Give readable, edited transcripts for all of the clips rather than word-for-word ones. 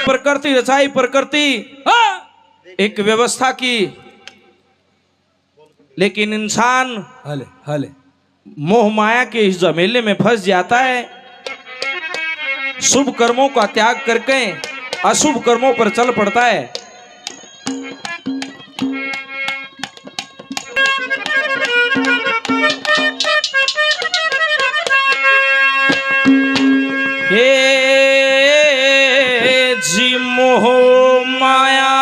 प्रकृति रचाई, प्रकृति एक व्यवस्था की, लेकिन इंसान हले हले मोह माया के इस झमेले में फंस जाता है। शुभ कर्मों का त्याग करके अशुभ कर्मों पर चल पड़ता है। हे जी मोह माया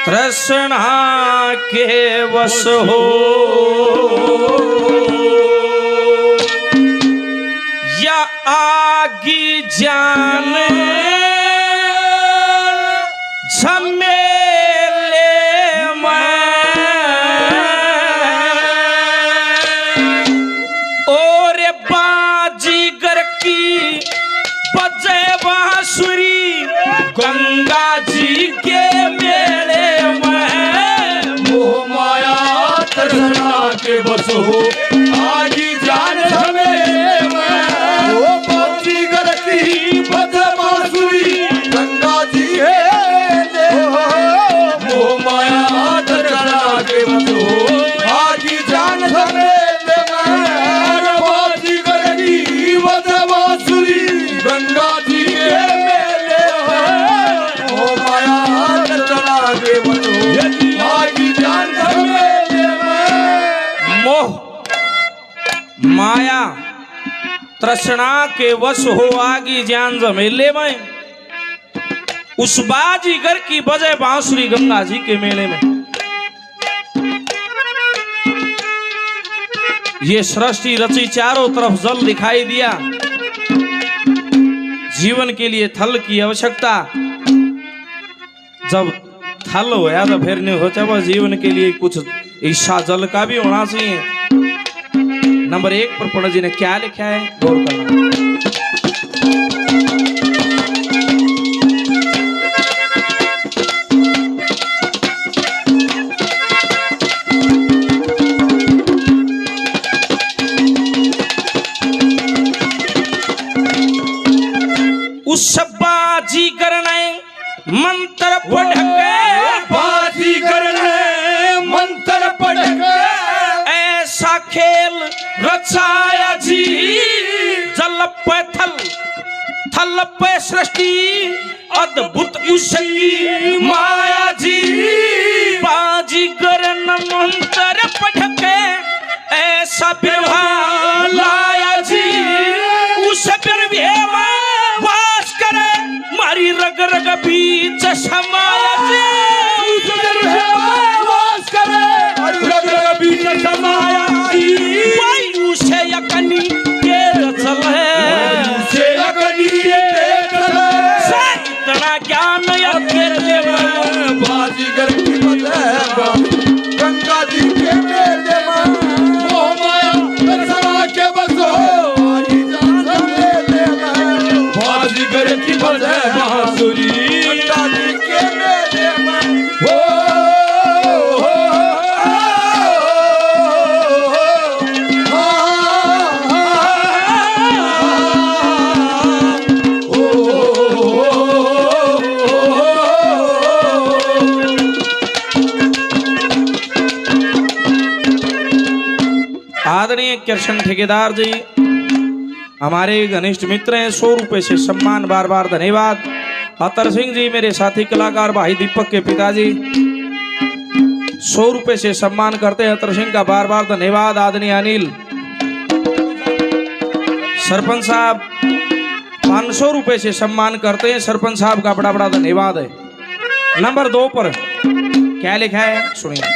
तृष्णा के वश हो, या आगी जान झमेले में, और बाजीगर की बजे बांसुरी गंगा जी के मेले में, मोह माया तृष्णा के बस हो, आगी जान झमेले में, वो बाजीगर की बजे बांसुरी गंगा जी के मेले में, मोह माया तृष्णा के बस हो, आगी जान झमेले में, बाजीगर की बजे बांसुरी गंगा जी के मेले में, मोह माया तृष्णा के बस हो, आगी जान झमेले में। मोह माया तृष्णा के वश हो, आगी जान झमेले में, उस बाजीगर की बजे बांसुरी गंगा जी के मेले में। ये सृष्टि रची, चारों तरफ जल दिखाई दिया, जीवन के लिए थल की आवश्यकता। जब थल होया तो फिर नहीं होता, बस जीवन के लिए कुछ ईशा जल का भी होना चाहिए। नंबर 1 पर पंडित जी ने क्या लिखा है, गौर करना। उस बाजीगर ने मंत्र पढ़ के, बाजीगर ने मंत्र पढ़ के, ऐसा खेल रचाया जी, जल पे थल, थल पे सृष्टि अद्भुत उसकी माया जी। बाजीगर ने मंत्र पढ़ के ऐसा बिरहा लाया जी, उस बिरहे में वास करे मारी रग रग बीच समाया जी, उस बिरहे में वास करे रग रग बीच समाया जी। वायु से यकनी के रचल है, से अग्नि के चले, इतना ज्ञान अकेले में, बाजीगर की बजेगा गंगा जी के मेले में, मोह माया तृष्णा के बस हो, आगी जान झमेले में, बाजीगर की बजे बांसुरी गंगा जी के मेले में, हो आदरणीय कृष्ण ठेकेदार जी हमारे घनिष्ठ मित्र हैं, 100 रुपए से सम्मान, बार बार धन्यवाद। अतर सिंह जी मेरे साथी कलाकार भाई दीपक के पिताजी 100 रुपए से सम्मान करते हैं, अतर सिंह का बार बार धन्यवाद। आदरणीय अनिल सरपंच साहब 500 रुपए से सम्मान करते हैं, सरपंच साहब का बड़ा बड़ा धन्यवाद है। नंबर 2 पर क्या लिखा है सुनिए।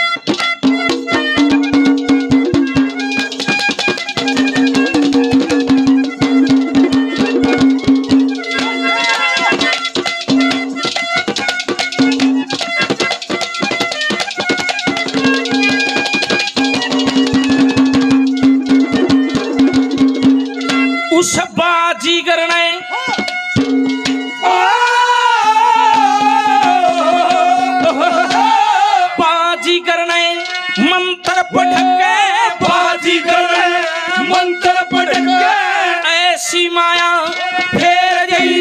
उस बाजीगर ने मंत्र पढ़ के, बाजीगर ने मंत्र पढ़ ऐसी माया फेर गई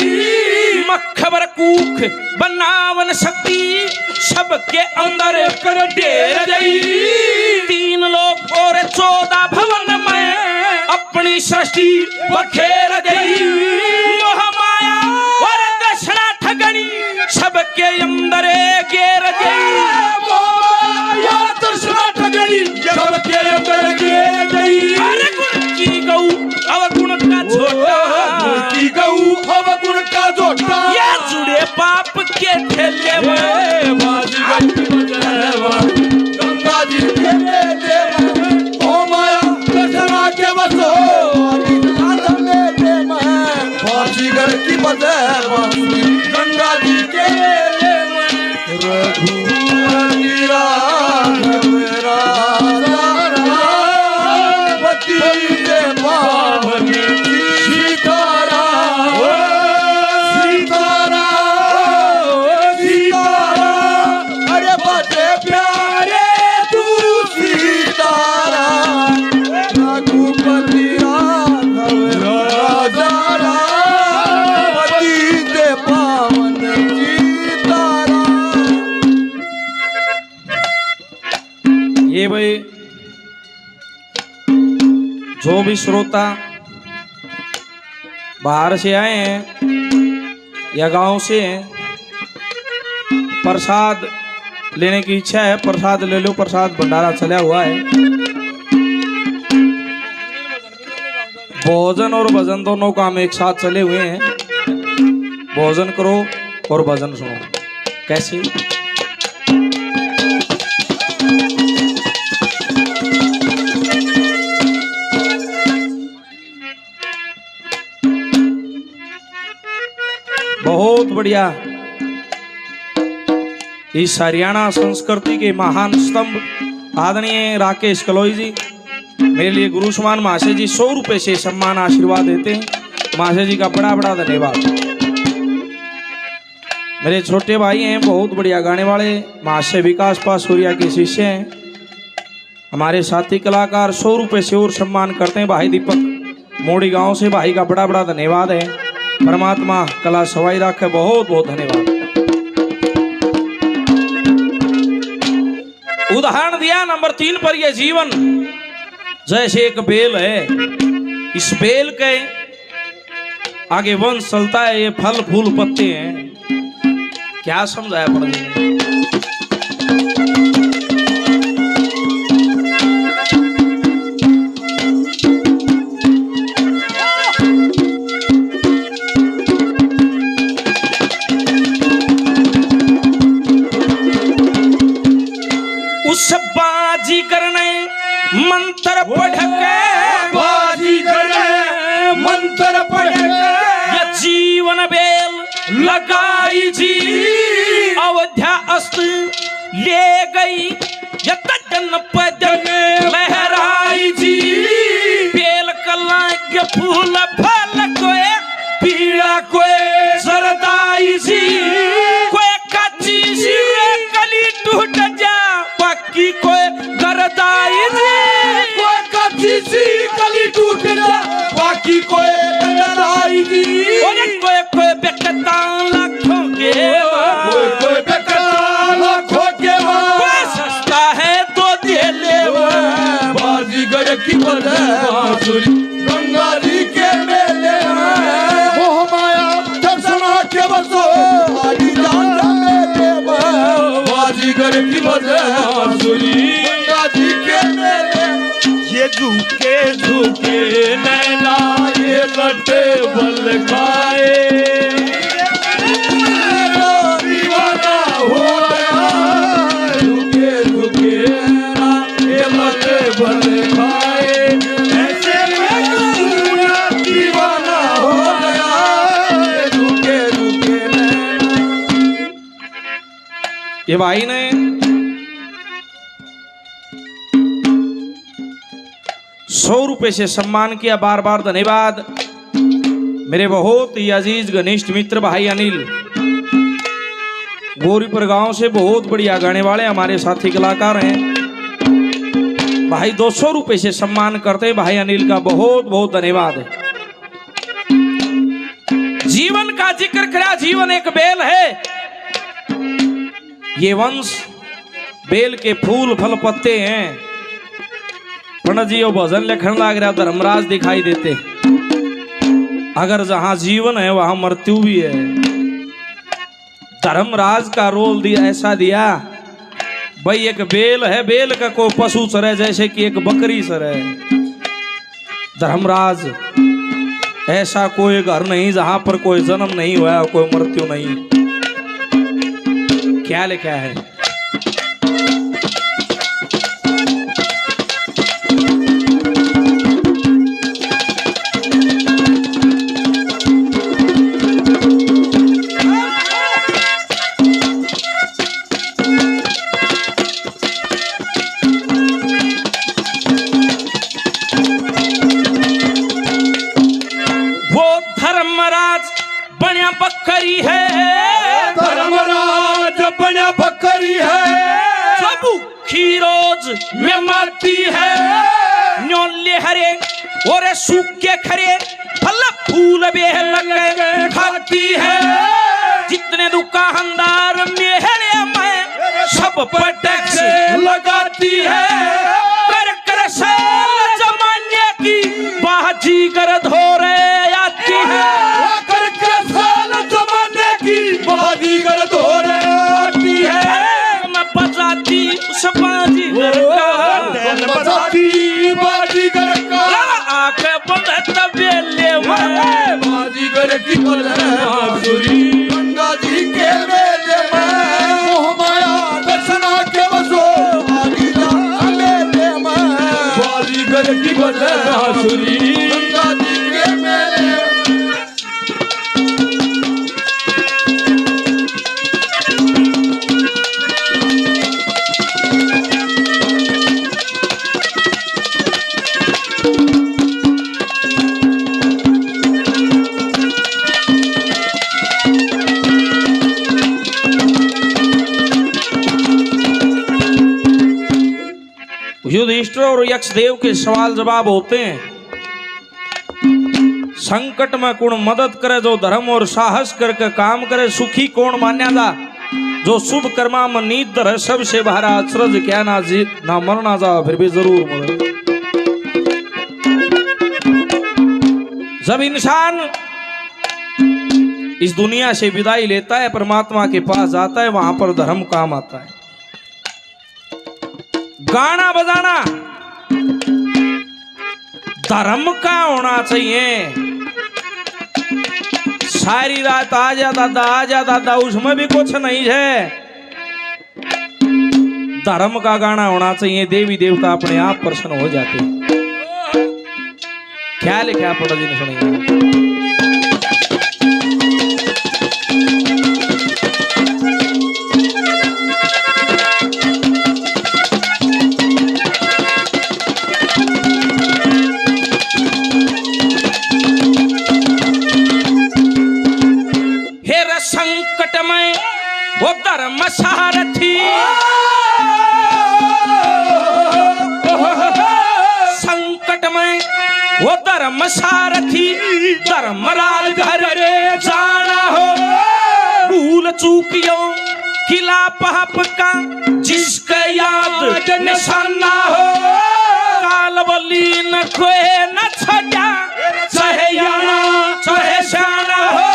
मखबर कूख बनावन शक्ति सबके अंदर कर ढेर गई 3 लोक और 14 भवन में अपनी सृष्टि बखेर गई मोह माया और दशरा ठगनी सबके अंदर घेर गई या दशरा ठगनी सबके अंदर घेर गई अरे गुण की गऊ अवगुण का छोटा की गऊ अवगुण का छोटा ये जुड़े पाप के ठेले में बाजीगर की बजावा गंगा जी के मेले में ओ माया दशरा के बसो बाजीगर की बजावा गंगा जी के मेले में रघुपति राघव राधापति के पावन सीताराम सीताराम सीताराम अरे बड़े प्यारे तू सीताराम रघुपति राघव राधापति के पावन सीताराम। ये भाई जो भी श्रोता बाहर से आए हैं या गांव से हैं प्रसाद लेने की इच्छा है प्रसाद ले लो प्रसाद भंडारा चला हुआ है भोजन और भजन दोनों काम एक साथ चले हुए हैं भोजन करो और भजन सुनो कैसे बहुत बढ़िया इस हरियाणा संस्कृति के महान स्तंभ आदरणीय राकेश कलोई जी मेरे लिए गुरु समान महाशय जी 100 रुपए से सम्मान आशीर्वाद देते हैं महाशय जी का बड़ा बड़ा धन्यवाद। मेरे छोटे भाई हैं बहुत बढ़िया गाने वाले महाशय विकास पासूरिया के शिष्य हैं हमारे साथी कलाकार 100 रुपए से और सम्मान करते हैं भाई दीपक मोड़ी गांव से भाई का बड़ा बड़ा धन्यवाद है परमात्मा कला सवाई रखे बहुत बहुत धन्यवाद। उदाहरण दिया नंबर 3 पर यह जीवन जैसे एक बेल है इस बेल के आगे वंश चलता है ये फल फूल पत्ते हैं क्या समझाया पड़ेगा उस बाजी करने मंत्र पढ़ के बाजी करे मंत्र पढ़ के ये जीवन बेल लगाई जी अवध्या अस्त ले गई ये तजन पजन लहराई जी बेल कला के फूल फल कोए पीड़ा कोए सरदाई जी कोई कच्ची सी कली टूट जा पक्की कोई गरदाई जी कोई कच्ची सी कली टूट जा बाकी कोई गरदाई जी कोई कोई बेकता लाखों के कोई बेकता लाखों के कोई सस्ता है तो दे ले बाजीगर की बांसुरी गंगा जी के मेले में मोह माया दर्शना के बसो आदि जान मेले में बाजीगर की बांसुरी गंगा जी के मेले ये झुके झुके नैना ये लटे बल खाए दीवाना हो गया झुके झुके नैना ये लटे बल खाए ऐसे में दीवाना हो गया झुके झुके नैना। ये भाई ने 100 रुपए से सम्मान किया बार बार धन्यवाद। मेरे बहुत ही अजीज घनिष्ठ मित्र भाई अनिल गौरीपुर गांव से बहुत बढ़िया गाने वाले हमारे साथी कलाकार हैं भाई 200 रुपए से सम्मान करते हैं। भाई अनिल का बहुत बहुत धन्यवाद है। जीवन का जिक्र करा, जीवन एक बेल है। ये वंश बेल के फूल फल पत्ते हैं। पंडित जी वो भजन लिखने लग रहा, धर्मराज दिखाई देते। अगर जहां जीवन है वहां मृत्यु भी है। धर्मराज का रोल दिया, ऐसा दिया भाई एक बेल है, बेल का कोई पशु सरे जैसे कि एक बकरी सरे। धर्मराज ऐसा कोई घर नहीं जहां पर कोई जन्म नहीं हुआ, कोई मृत्यु नहीं। क्या लिखा है? धर्मराज बनिया बकरी है, धर्मराज बनिया बकरी है, सब खीरोज में मारती है। न्योले हरे और सूखे खरे फल फूल बेह लगे खाती है। जितने दुकानदार मेहरे में सब पर टैक्स लगाती है। कर कर से जमाने की बाजी कर धोरे आती है। कर कर साल जमाने की बाजीगर धोरे आती है। मैं बजाती उस बाजीगर का, बजाती बाजीगर का, आंखें बंद तबेले में बाजीगर की बांसुरी। गंगा जी के मेले में मोह माया दर्शना के बसो आगी जा मेले में बाजीगर की बांसुरी। गंगा जी के मेले युधिष्ठिर और यक्षदेव के सवाल जवाब होते हैं। संकट में कौन मदद करे, जो धर्म और साहस करके काम करे। सुखी कौन मान्या जा, जो शुभ कर्मा में नीत धरे। सबसे बहरा अचरज क्या ना जी ना मरना जा, फिर भी जरूर मरे। जब इंसान इस दुनिया से विदाई लेता है, परमात्मा के पास जाता है, वहां पर धर्म काम आता है। गाना बजाना धर्म का होना चाहिए। सारी रात आजा दादा उसमें भी कुछ नहीं है। धर्म का गाना होना चाहिए। देवी देवता अपने आप प्रसन्न हो जाते हैं। क्या लिखा पंडित जी ने सुनिए। संकट में वो धर्म सारथी, संकट में वो धर्म सारथी। धर्मराज घर जाना हो, भूल चूकियों किला पाप का जिसका याद निशाना हो। कालबली न खोए न छजा, चाहे याना चाहे शाना हो।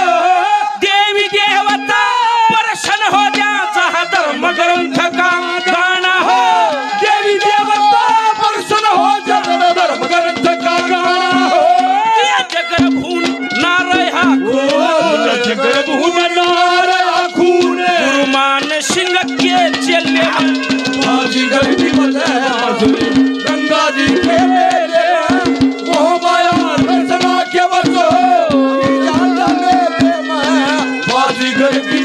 देवी देवता प्रसन्न हो जा, जहाँ धर्म ग्रंथ का गाना हो। देवी देवता प्रसन्न हो जा, धर्म ग्रंथ का गाना हो। जगर भून ना रहा खून, जगर भून ना रहा खून। गुरुमान सिंह के चले बाजीगर की बांसुरी। गंगा जी के मेले मोह माया दर्शना के बसो बाजीगर की